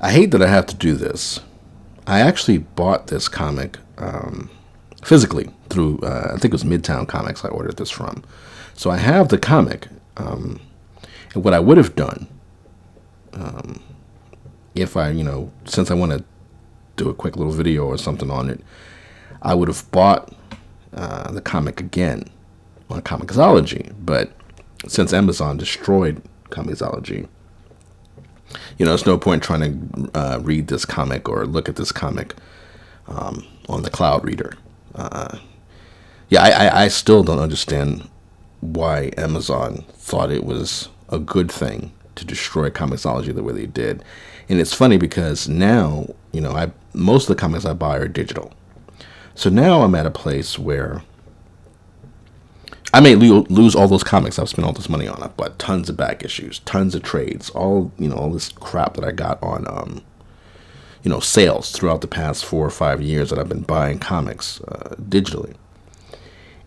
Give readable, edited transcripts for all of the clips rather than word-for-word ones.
I hate that I have to do this. I actually bought this comic physically through, I think it was Midtown Comics I ordered this from. So I have the comic. And what I would have done, if I, since I want to do a quick little video or something on it, I would have bought the comic again on Comixology. But since Amazon destroyed Comixology, there's no point trying to read this comic or look at this comic on the cloud reader. I still don't understand why Amazon thought it was a good thing to destroy Comixology the way they did. And it's funny because now, most of the comics I buy are digital. So now I'm at a place where I may lose all those comics I've spent all this money on. I've bought tons of back issues, tons of trades, all this crap that I got on, sales throughout the past 4 or 5 years that I've been buying comics digitally.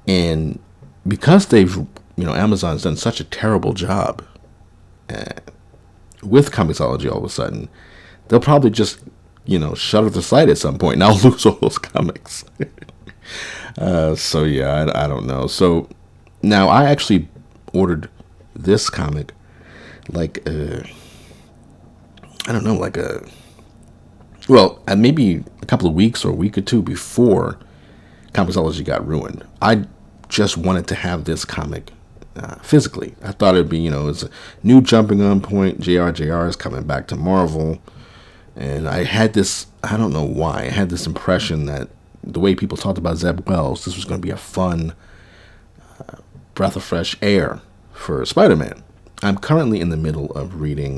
And because Amazon's done such a terrible job with Comixology, all of a sudden, they'll probably just, shutter the site at some point, and I'll lose all those comics. So yeah, I don't know. So now I actually ordered this comic maybe a couple of weeks or a week or two before Comixology got ruined. I just wanted to have this comic physically. I thought it'd be, it's a new jumping on point. JR is coming back to Marvel. And I had this, I don't know why, I had this impression that the way people talked about Zeb Wells, this was going to be a fun breath of fresh air for Spider-Man. I'm currently in the middle of reading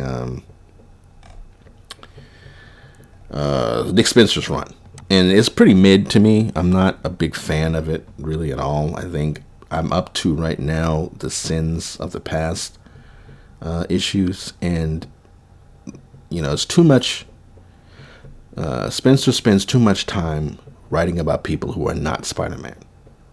Nick Spencer's run. And it's pretty mid to me. I'm not a big fan of it really at all. I think I'm up to right now the Sins of the Past issues. And, it's too much. Spencer spends too much time writing about people who are not Spider-Man.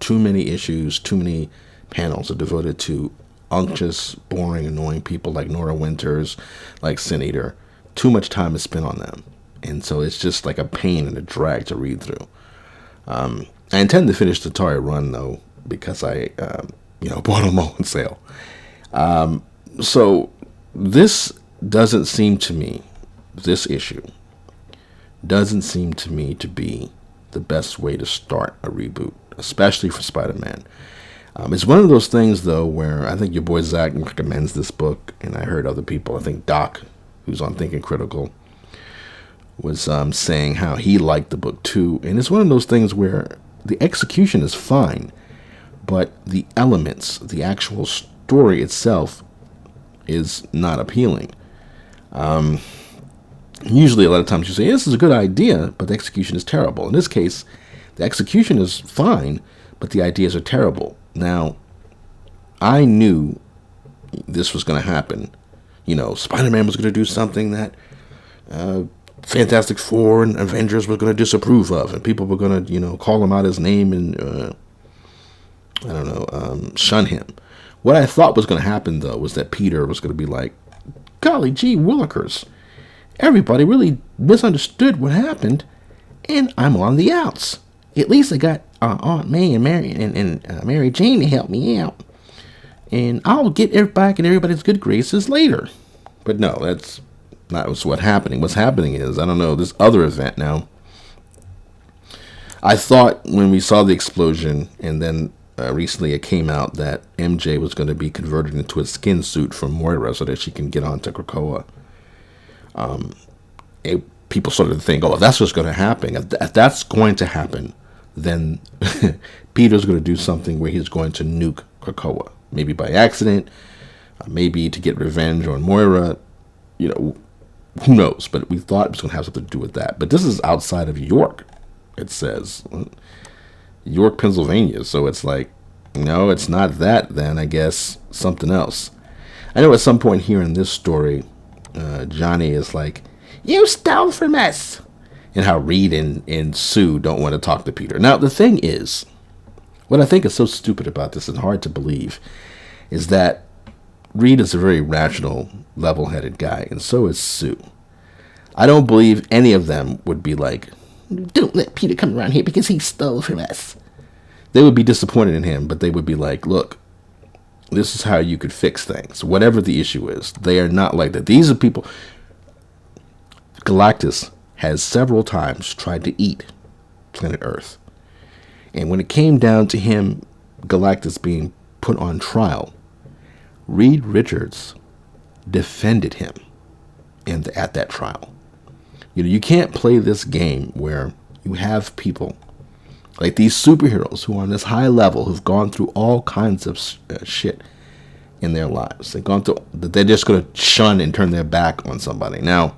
Too many issues, too many panels are devoted to unctuous, boring, annoying people like Nora Winters, like Sin Eater. Too much time is spent on them. And so it's just like a pain and a drag to read through. I intend to finish the Atari run, though, because I, bought them all on sale. So this doesn't seem to me, this issue, doesn't seem to me to be the best way to start a reboot, especially for Spider-Man. It's one of those things, though, where I think your boy Zach recommends this book, and I heard other people, I think Doc, who's on Thinking Critical, was saying how he liked the book too. And it's one of those things where the execution is fine, but the elements, the actual story itself is not appealing. Usually a lot of times you say, this is a good idea, but the execution is terrible. In this case, the execution is fine, but the ideas are terrible. Now, I knew this was going to happen. Spider-Man was going to do something that Fantastic Four and Avengers were going to disapprove of, and people were going to, call him out his name and, shun him. What I thought was going to happen, though, was that Peter was going to be like, golly gee willikers, everybody really misunderstood what happened, and I'm on the outs. At least I got Aunt May and Mary Jane to help me out, and I'll get back in everybody's good graces later. But no, that's not what's happening. What's happening is, I don't know, this other event now. I thought when we saw the explosion, and then recently it came out that MJ was going to be converted into a skin suit from Moira so that she can get onto Krakoa. People started to think, oh, that's what's going to happen. If that's going to happen, then Peter's going to do something where he's going to nuke Krakoa. Maybe by accident, maybe to get revenge on Moira. Who knows? But we thought it was going to have something to do with that. But this is outside of York, it says. York, Pennsylvania. So it's like, no, it's not that then. I guess something else. I know at some point here in this story, Johnny is like, you stole from us. And how Reed and Sue don't want to talk to Peter. Now, the thing is, what I think is so stupid about this and hard to believe is that Reed is a very rational, level-headed guy, and so is Sue. I don't believe any of them would be like, don't let Peter come around here because he stole from us. They would be disappointed in him, but they would be like, look, this is how you could fix things. Whatever the issue is, they are not like that. These are people. Galactus has several times tried to eat planet Earth. And when it came down to him, Galactus being put on trial, Reed Richards defended him at that trial. You know, you can't play this game where you have people like these superheroes who are on this high level, who've gone through all kinds of shit in their lives. They've gone through, they're just going to shun and turn their back on somebody. Now,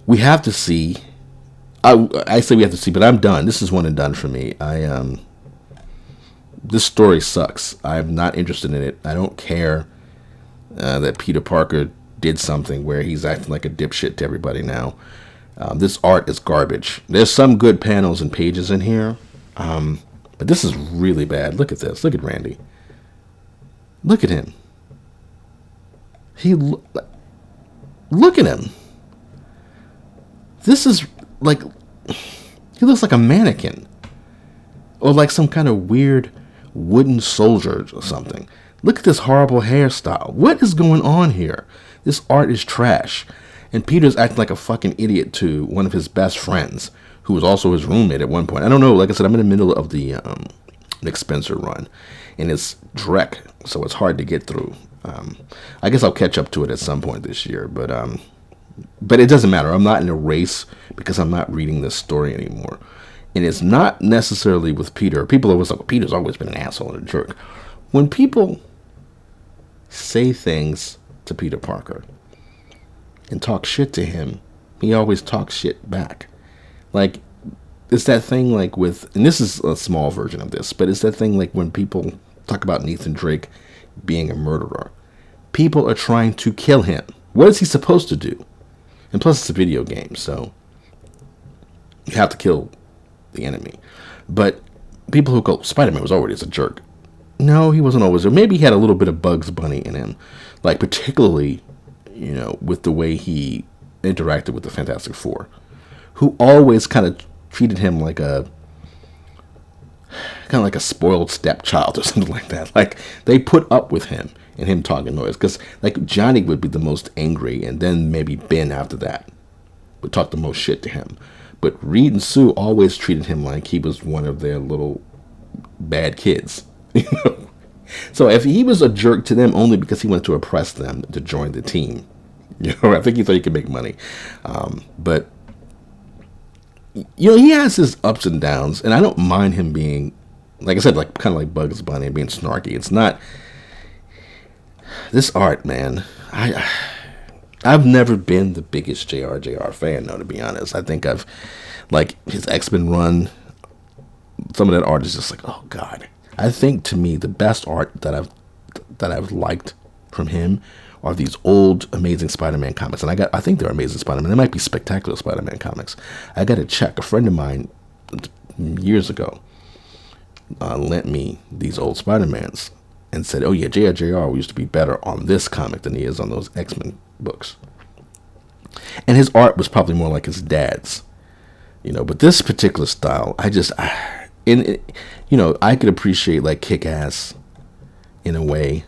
we have to see. I say we have to see, but I'm done. This is one and done for me. This story sucks. I'm not interested in it. I don't care that Peter Parker did something where he's acting like a dipshit to everybody now. This art is garbage. There's some good panels and pages in here, but this is really bad. Look at this. Look at Randy. Look at him. Look at him. This is like, he looks like a mannequin or like some kind of weird wooden soldier or something. Look at this horrible hairstyle. What is going on here? This art is trash. And Peter's acting like a fucking idiot to one of his best friends, who was also his roommate at one point. I don't know. Like I said, I'm in the middle of the Nick Spencer run, and it's Drek, so it's hard to get through. I guess I'll catch up to it at some point this year, but it doesn't matter. I'm not in a race because I'm not reading this story anymore. And it's not necessarily with Peter. People are always like, Peter's always been an asshole and a jerk. When people say things to Peter Parker and talk shit to him, he always talks shit back. Like, it's that thing like with, and this is a small version of this, but it's that thing like when people talk about Nathan Drake being a murderer. People are trying to kill him. What is he supposed to do? And plus it's a video game, so you have to kill the enemy. But people who go, Spider-Man was always a jerk. No, he wasn't always. Or maybe he had a little bit of Bugs Bunny in him. Like, particularly, you know, with the way he interacted with the Fantastic Four, who always kind of treated him like a spoiled stepchild or something like that. Like, they put up with him and him talking noise. Because, like, Johnny would be the most angry, and then maybe Ben after that would talk the most shit to him. But Reed and Sue always treated him like he was one of their little bad kids. You know? So if he was a jerk to them only because he wanted to oppress them to join the team, you know, I think he thought he could make money. But, you know, he has his ups and downs, and I don't mind him being, like I said, like kind of like Bugs Bunny and being snarky. It's not this art, man. I've never been the biggest JR fan, though, to be honest. I think I've, like, his X-Men run, some of that art is just like, oh God. I think, to me, the best art that I've liked from him are these old Amazing Spider-Man comics. And I think they're Amazing Spider-Man. They might be Spectacular Spider-Man comics. I got to check. A friend of mine years ago lent me these old Spider-Mans and said, oh yeah, JR used to be better on this comic than he is on those X-Men books. And his art was probably more like his dad's, you know. But this particular style, you know, I could appreciate like Kick-Ass in a way,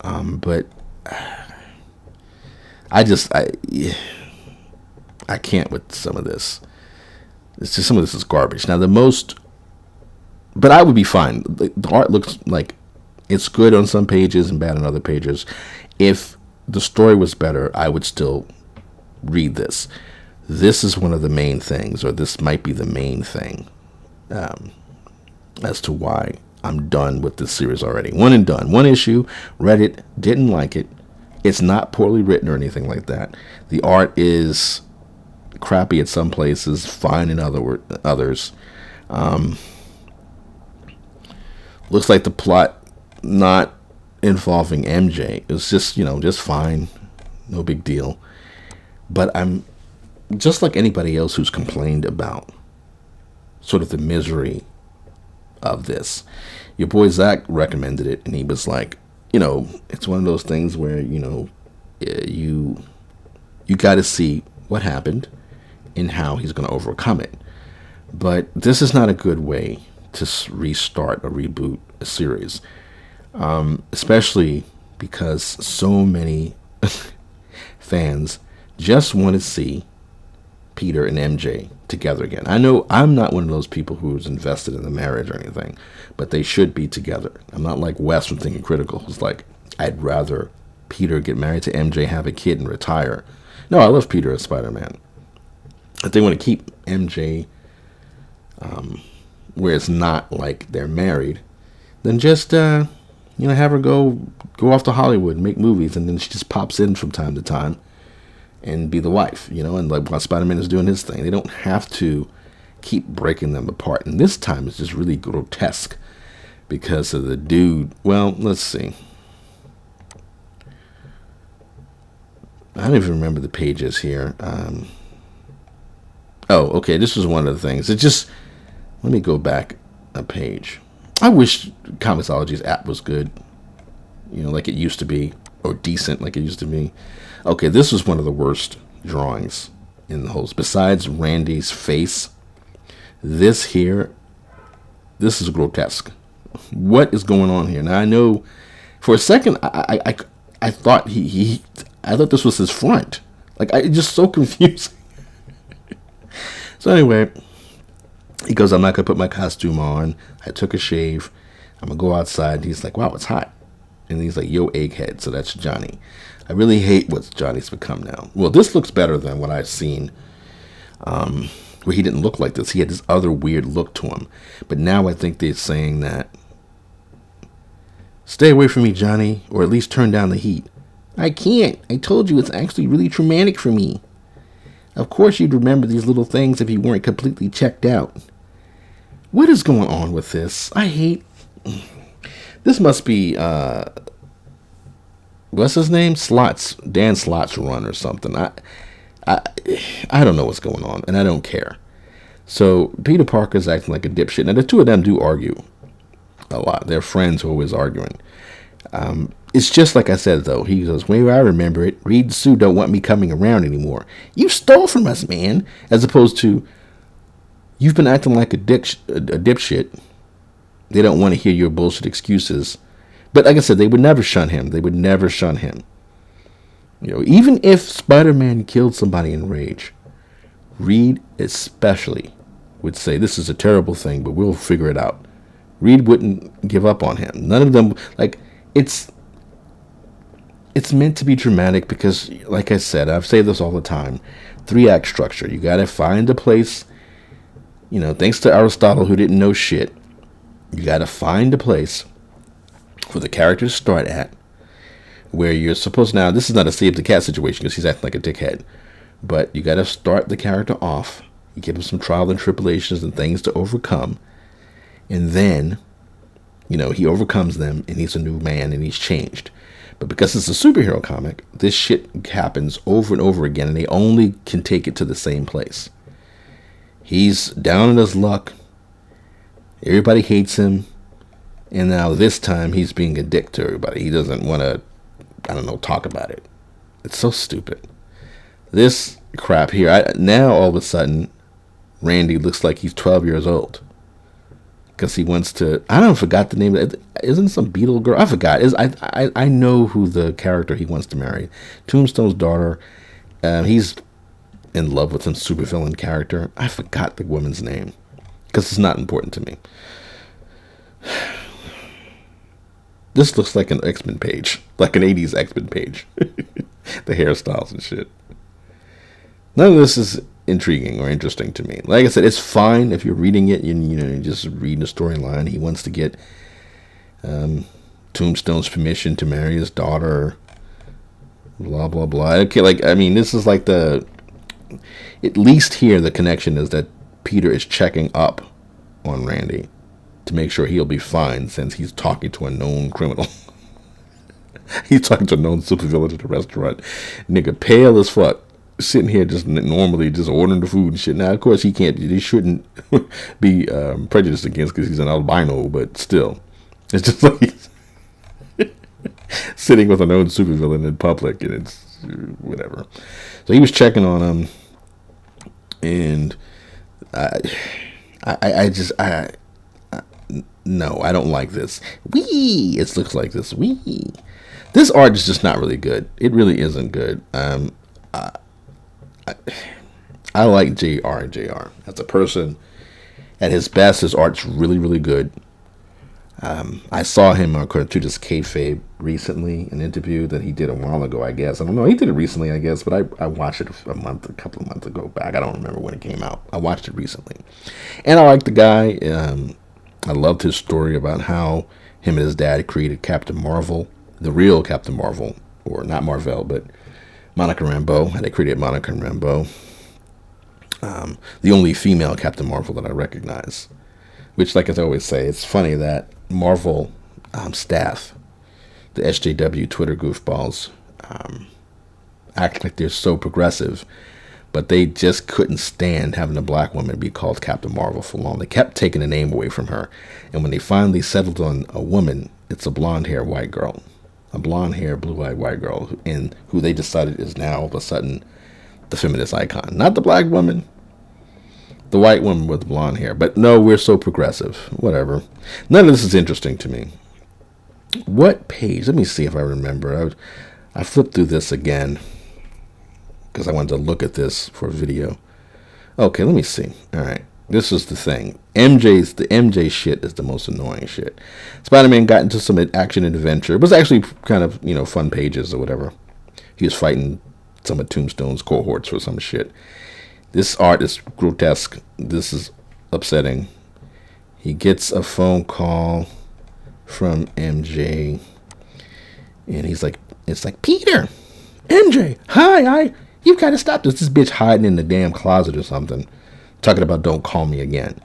but I can't with some of this. It's just, some of this is garbage. Now but I would be fine. The art looks like it's good on some pages and bad on other pages. If the story was better, I would still read this. This is one of the main things, or this might be the main thing, as to why I'm done with this series already. One and done. One issue, read it, didn't like it. It's not poorly written or anything like that. The art is crappy at some places, fine in others. Looks like the plot not involving MJ. It's just, you know, just fine. No big deal. But I'm just like anybody else who's complained about sort of the misery of this. Your boy Zach recommended it, and he was like, you know, it's one of those things where, you know, you you got to see what happened and how he's going to overcome it. But this is not a good way to restart or reboot a series, especially because so many fans just want to see Peter and MJ together again. I know I'm not one of those people who's invested in the marriage or anything, but they should be together. I'm not like Wes from Thinking Critical, who's like, I'd rather Peter get married to MJ, have a kid, and retire. No, I love Peter as Spider-Man. If they want to keep MJ where it's not like they're married, then just have her go off to Hollywood and make movies, and then she just pops in from time to time and be the wife, and like while Spider-Man is doing his thing. They don't have to keep breaking them apart. And this time it's just really grotesque because of the dude. Well, let's see. I don't even remember the pages here. Oh, okay. This was one of the things. Let me go back a page. I wish Comixology's app was good, like it used to be, or decent like it used to be. Okay, this was one of the worst drawings in the whole. Besides Randy's face, this is grotesque. What is going on here? Now I know, for a second, I thought I thought this was his front. Like, it's just so confusing. So anyway, he goes, I'm not going to put my costume on. I took a shave. I'm going to go outside. And he's like, wow, it's hot. And he's like, yo, egghead. So that's Johnny. I really hate what Johnny's become now. Well, this looks better than what I've seen, where he didn't look like this. He had this other weird look to him. But now I think they're saying that, stay away from me, Johnny, or at least turn down the heat. I can't. I told you it's actually really traumatic for me. Of course you'd remember these little things if you weren't completely checked out. What is going on with this? I hate... This must be, what's his name? Dan Slott's run or something. I don't know what's going on, and I don't care. So Peter Parker's acting like a dipshit. Now the two of them do argue a lot. They're friends who are always arguing. It's just like I said, though. He goes, well, I remember it. Reed and Sue don't want me coming around anymore. You stole from us, man. As opposed to, you've been acting like a dipshit. They don't want to hear your bullshit excuses. But like I said, they would never shun him. They would never shun him. Even if Spider-Man killed somebody in rage, Reed especially would say, this is a terrible thing, but we'll figure it out. Reed wouldn't give up on him. None of them, like, it's meant to be dramatic because, like I said, I've said this all the time, 3-act structure. You got to find a place, thanks to Aristotle, who didn't know shit. You got to find a place for the characters to start at where you're supposed, now this is not a save the cat situation because he's acting like a dickhead, but you got to start the character off. You give him some trials and tribulations and things to overcome, and then he overcomes them and he's a new man and he's changed. But because it's a superhero comic, this shit happens over and over again, and they only can take it to the same place. He's down in his luck. Everybody hates him. And now this time he's being a dick to everybody. He doesn't want to, talk about it. It's so stupid. This crap here, now all of a sudden, Randy looks like he's 12 years old. Because he wants to, forgot the name of it. Isn't some Beetle girl? I forgot. I know who the character he wants to marry. Tombstone's daughter. He's in love with some supervillain character. I forgot the woman's name. Because it's not important to me. This looks like an X-Men page. Like an 80s X-Men page. The hairstyles and shit. None of this is intriguing or interesting to me. Like I said, it's fine if you're reading it, you're just reading the storyline. He wants to get Tombstone's permission to marry his daughter. Blah, blah, blah. Okay, this is like at least here the connection is that Peter is checking up on Randy to make sure he'll be fine since he's talking to a known criminal. He's talking to a known supervillain at the restaurant. Nigga, pale as fuck. Sitting here just normally just ordering the food and shit. Now, of course, he shouldn't be prejudiced against because he's an albino, but still. It's just like he's sitting with a known supervillain in public, and it's whatever. So he was checking on him, and I no, I don't like this. It looks like this. This art is just not really good. It really isn't good. I like JR. As a person, at his best, his art's really, really good. I saw him on Cartoonist Kayfabe recently, an interview that he did a while ago, I guess. I don't know, he did it recently, I guess, but I watched it a couple of months ago back. I don't remember when it came out. I watched it recently. And I like the guy. I loved his story about how him and his dad created Captain Marvel, the real Captain Marvel, or not Marvel, but Monica Rambeau, how they created Monica Rambeau. The only female Captain Marvel that I recognize. Which, like I always say, it's funny that Marvel staff, the SJW Twitter goofballs, act like they're so progressive, but they just couldn't stand having a black woman be called Captain Marvel for long. They kept taking the name away from her, and when they finally settled on a woman, it's a blonde-haired white girl, a blonde-haired, blue-eyed white girl, and who they decided is now all of a sudden the feminist icon, not the black woman. The white woman with blonde hair. But no, we're so progressive. Whatever. None of this is interesting to me. What page? Let me see if I remember. I flipped through this again because I wanted to look at this for a video. Okay, let me see. All right. This is the thing. The MJ shit is the most annoying shit. Spider-Man got into some action and adventure. It was actually kind of, fun pages or whatever. He was fighting some of Tombstone's cohorts or some shit. This art is grotesque. This is upsetting. He gets a phone call from MJ, and it's like, Peter, MJ, hi, you've got to stop this. This bitch hiding in the damn closet or something, talking about don't call me again.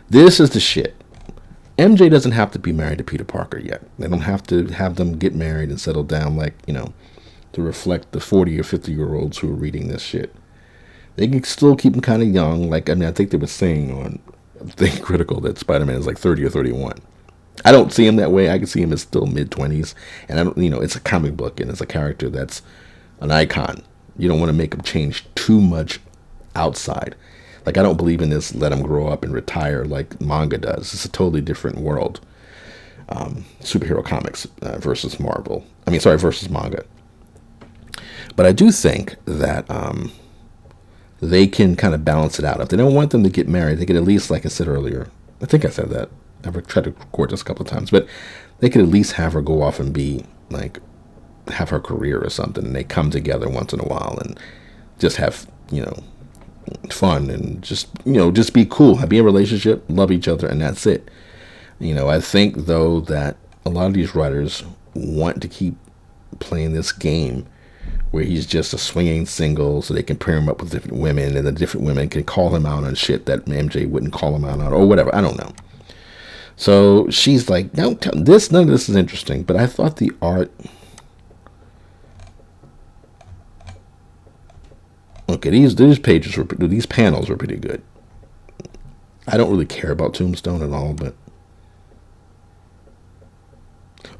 This is the shit. MJ doesn't have to be married to Peter Parker yet. They don't have to have them get married and settle down to reflect the 40 or 50-year-olds who are reading this shit. They can still keep him kind of young. I think they were saying on Think Critical that Spider-Man is like 30 or 31. I don't see him that way. I can see him as still mid-20s. And I don't, it's a comic book and it's a character that's an icon. You don't want to make him change too much outside. I don't believe in this let him grow up and retire like manga does. It's a totally different world. Superhero comics versus Marvel. Versus manga. But I do think that they can kind of balance it out. If they don't want them to get married, they could at least, like I said earlier, I think I said that. I've tried to record this a couple of times, but they could at least have her go off and be have her career or something, and they come together once in a while and just have, fun and just be cool, be in a relationship, love each other, and that's it. I think though that a lot of these writers want to keep playing this game where he's just a swinging single, so they can pair him up with different women, and the different women can call him out on shit that MJ wouldn't call him out on, or whatever. I don't know. So she's like, no, none of this is interesting. But I thought the art. Okay, these panels were pretty good. I don't really care about Tombstone at all, but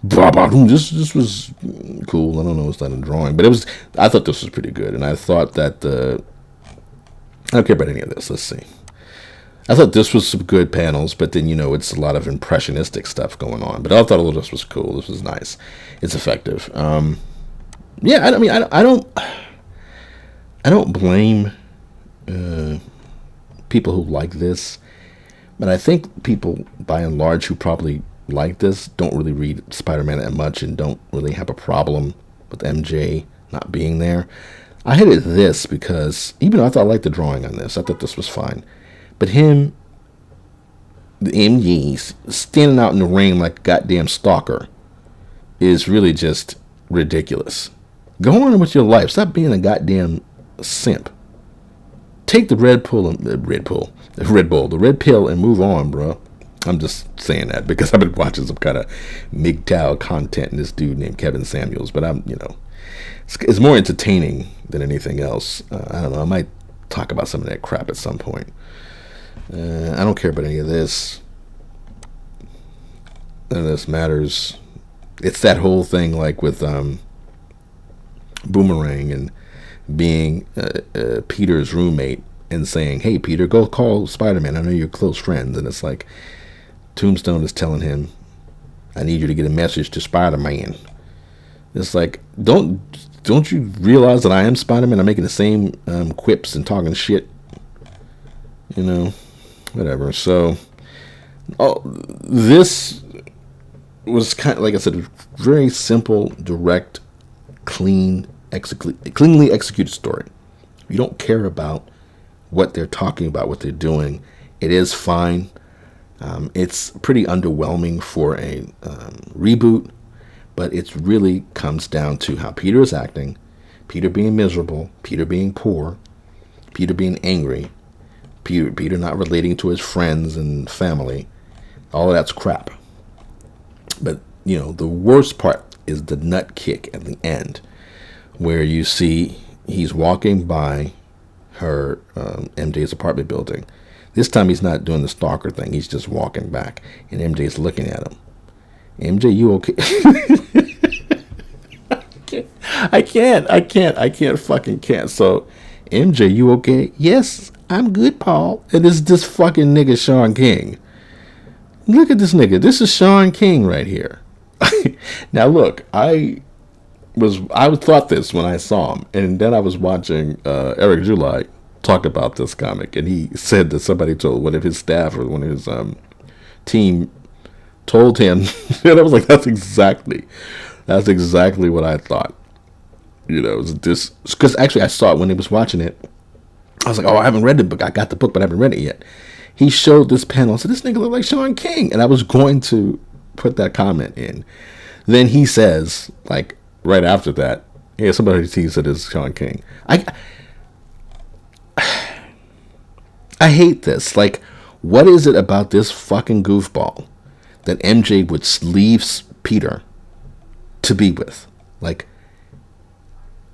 this was cool. I don't know, it's not a drawing, but I thought this was pretty good, and I thought that I don't care about any of this. Let's see. I thought this was some good panels, but then it's a lot of impressionistic stuff going on. But I thought all of this was cool. This was nice. It's effective. Yeah, I don't blame people who like this, but I think people by and large who probably like this don't really read Spider-Man that much and don't really have a problem with MJ not being there. I hated this because even though I thought I liked the drawing on this, I thought this was fine, but him, the MJ standing out in the rain like a goddamn stalker is really just ridiculous. Go on with your life. Stop being a goddamn simp. Take the red pill, the red pill, and move on, bro. I'm just saying that because I've been watching some kind of MGTOW content in this dude named Kevin Samuels, but it's more entertaining than anything else. I don't know. I might talk about some of that crap at some point. I don't care about any of this. None of this matters. It's that whole thing with Boomerang and being Peter's roommate and saying, "Hey, Peter, go call Spider-Man. I know you're close friends." And it's like Tombstone is telling him, "I need you to get a message to Spider-Man." It's like, don't you realize that I am Spider-Man? I'm making the same quips and talking shit. Whatever. So, this was kind of, like I said, a very simple, direct, cleanly executed story. You don't care about what they're talking about, what they're doing. It is fine. It's pretty underwhelming for a reboot, but it really comes down to how Peter is acting, Peter being miserable, Peter being poor, Peter being angry, Peter not relating to his friends and family. All of that's crap. But, the worst part is the nut kick at the end, where you see he's walking by her, MJ's apartment building. This time he's not doing the stalker thing. He's just walking back, and MJ's looking at him. MJ, you okay? I can't fucking can't. So, MJ, you okay? Yes, I'm good, Paul. And it's this fucking nigga, Shaun King. Look at this nigga. This is Shaun King right here. Now, look, I thought this when I saw him, and then I was watching Eric July talk about this comic, and he said that somebody told one of his staff or one of his team told him, and I was like, that's exactly what I thought. It was this, because actually I saw it when he was watching it. I was like, oh, I haven't read the book. I got the book, but I haven't read it yet. He showed this panel. I said, this nigga look like Shaun King, and I was going to put that comment in. Then he says, like, right after that, yeah, somebody sees it as Shaun King. I hate this. Like, what is it about this fucking goofball that MJ would leave Peter to be with? Like,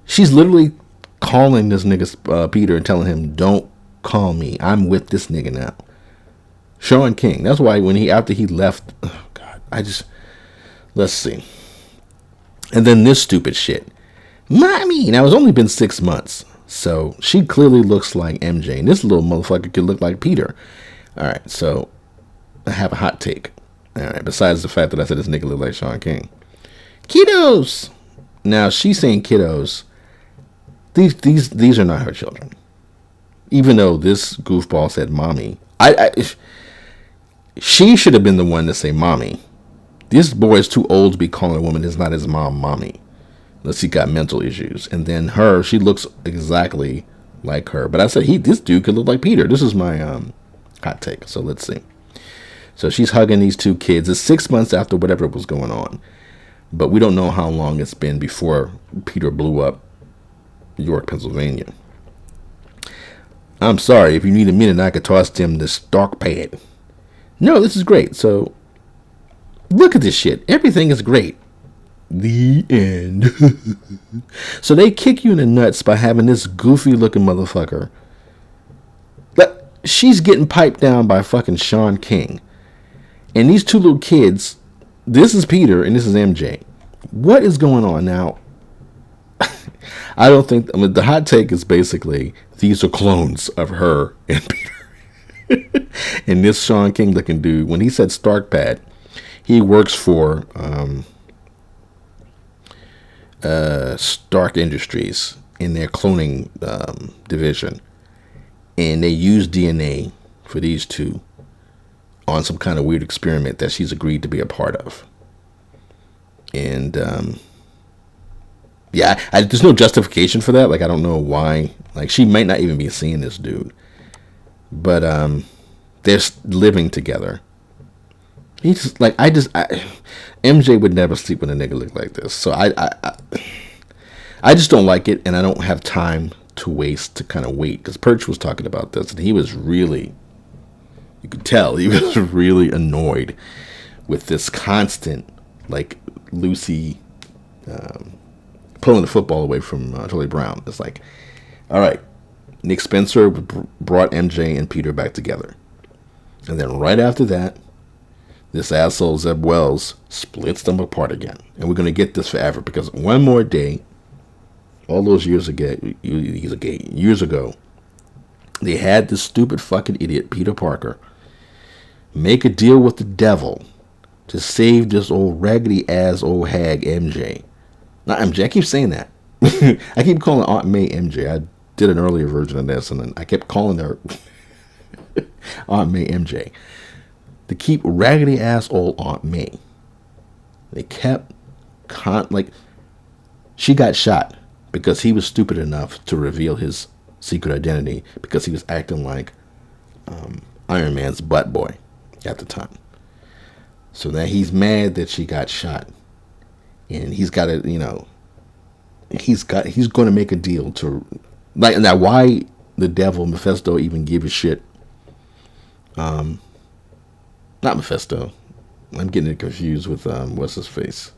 she's literally calling this nigga Peter and telling him, don't call me. I'm with this nigga now. Shaun King. That's why after he left, oh God, let's see. And then this stupid shit. Mommy. Now, it's only been 6 months. So she clearly looks like MJ, and this little motherfucker could look like Peter. All right, so I have a hot take. All right, besides the fact that I said this nigga look like Shaun King. Kiddos. Now she's saying kiddos. These are not her children. Even though this goofball said mommy, she should have been the one to say mommy. This boy is too old to be calling a woman that's not his mom mommy. Unless he got mental issues. And then she looks exactly like her. But I said, this dude could look like Peter. This is my hot take. So let's see. So she's hugging these two kids. It's 6 months after whatever was going on. But we don't know how long it's been before Peter blew up York, Pennsylvania. I'm sorry. If you need a minute, I could toss him this dark pad. No, this is great. So look at this shit. Everything is great. The end. So they kick you in the nuts by having this goofy looking motherfucker. But she's getting piped down by fucking Shaun King. And these two little kids, this is Peter and this is MJ. What is going on now? I don't think, the hot take is basically these are clones of her and Peter. And this Shaun King looking dude, when he said Stark Pad, he works for Stark Industries in their cloning division, and they use DNA for these two on some kind of weird experiment that she's agreed to be a part of. And there's no justification for that. Like, I don't know why. Like, she might not even be seeing this dude, but they're living together. He's just like, MJ would never sleep with a nigga look like this. So I just don't like it, and I don't have time to waste to kind of wait. Because Perch was talking about this, and he was really, you could tell, he was really annoyed with this constant, like, Lucy pulling the football away from Charlie Brown. It's like, all right, Nick Spencer brought MJ and Peter back together. And then right after that, this asshole Zeb Wells splits them apart again. And we're going to get this forever, because one more day, all those years ago, years ago, they had this stupid fucking idiot, Peter Parker, make a deal with the devil to save this old raggedy ass old hag MJ. Not MJ, I keep saying that. I keep calling Aunt May MJ. I did an earlier version of this, and then I kept calling her Aunt May MJ. To keep raggedy ass old Aunt May. They kept, she got shot because he was stupid enough to reveal his secret identity because he was acting like Iron Man's butt boy at the time. So now he's mad that she got shot, and he's got to, he's going to make a deal to, like, now why the devil Mephisto even give a shit? Not Mephisto. I'm getting it confused with what's his face.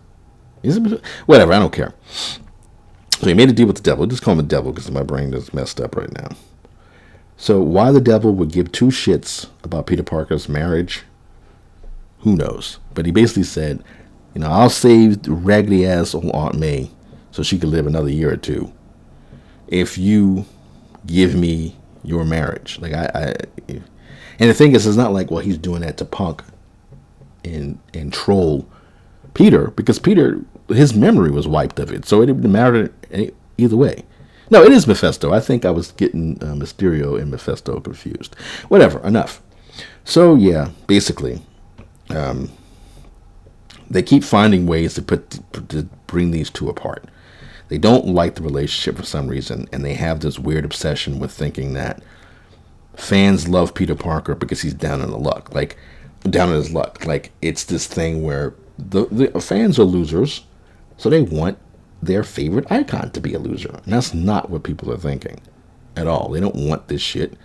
Is it whatever? I don't care. So he made a deal with the devil. Just call him the devil because my brain is messed up right now. So why the devil would give two shits about Peter Parker's marriage, who knows? But he basically said, I'll save the raggedy ass old Aunt May so she could live another year or two if you give me your marriage. Like and the thing is, it's not like, well, he's doing that to punk and troll Peter, because Peter, his memory was wiped of it, so it didn't matter either way. No, it is Mephisto. I think I was getting Mysterio and Mephisto confused. Whatever, enough. So yeah, basically, they keep finding ways to bring these two apart. They don't like the relationship for some reason, and they have this weird obsession with thinking that fans love Peter Parker because he's down on his luck. Like, it's this thing where the fans are losers, so they want their favorite icon to be a loser. And that's not what people are thinking at all. They don't want this shit.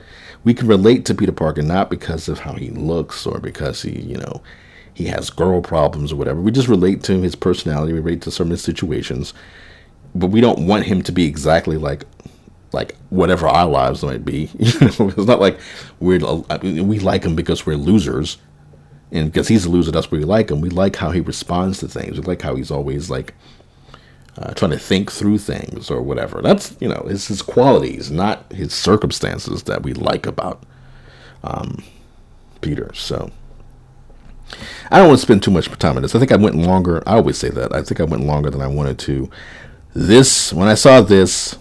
We can relate to Peter Parker not because of how he looks or because he has girl problems or whatever. We just relate to his personality. We relate to certain situations. But we don't want him to be exactly like whatever our lives might be. It's not like we like him because we're losers. And because he's a loser, that's why we like him. We like how he responds to things. We like how he's always trying to think through things or whatever. That's, it's his qualities, not his circumstances that we like about Peter. So I don't want to spend too much time on this. I think I went longer. I always say that. I think I went longer than I wanted to. When I saw this,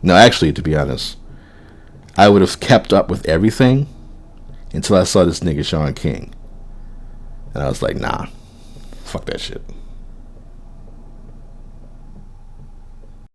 no, actually, to be honest, I would have kept up with everything until I saw this nigga Shaun King. And I was like, nah, fuck that shit.